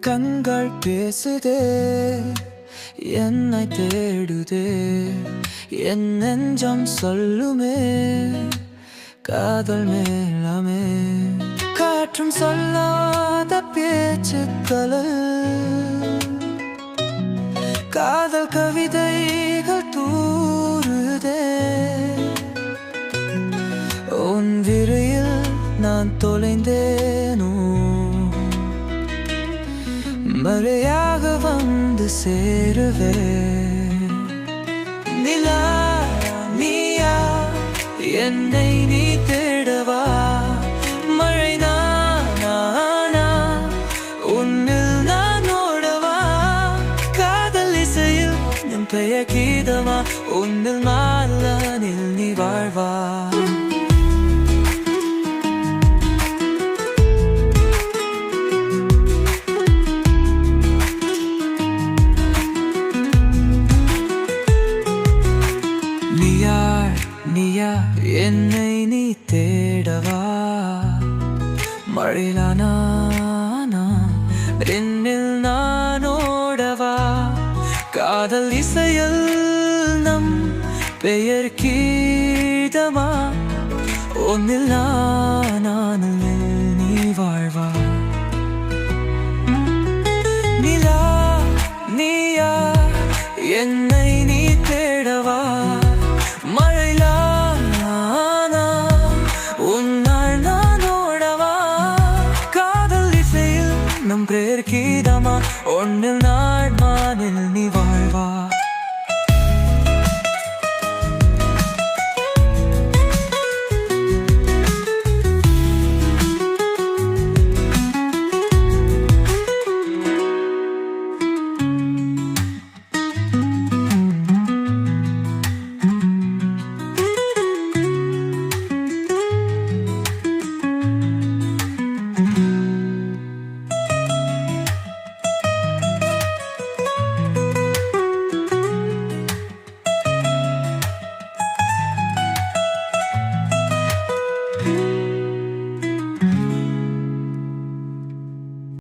கண்கள் பேசுதே, என்னை தேடுதே, என் நெஞ்சம் சொல்லுமே காதல் மேலமே. காற்றும் சொல்லாத பேச்சுக்களில் காதல் கவிதைகள் தூறுதே. உன் விரையில் நான் தொலைந்தேனோ, மழையாக வந்து சேருவே. நிலா நீயா, என்னை நீ தேடவா? மழை நானா, உன்னில் நான் ஓடவா? காதல் இசையில் என் பெயர் கீதமா, உன்னில் மாலனில் நீ வாழ்வா? நீயா, என்னை நீ தேடவா? மழையிலானா என்னில் நான் ஓடவா? காதல் இசையில் நம் பெயர் கீதமா, ஒன்னில் நான் நீ வாழ்வா? நிலா நீயா, என்னை நீ தேடவா? நம் பேர் கீதமா, ஒன்னில் நான்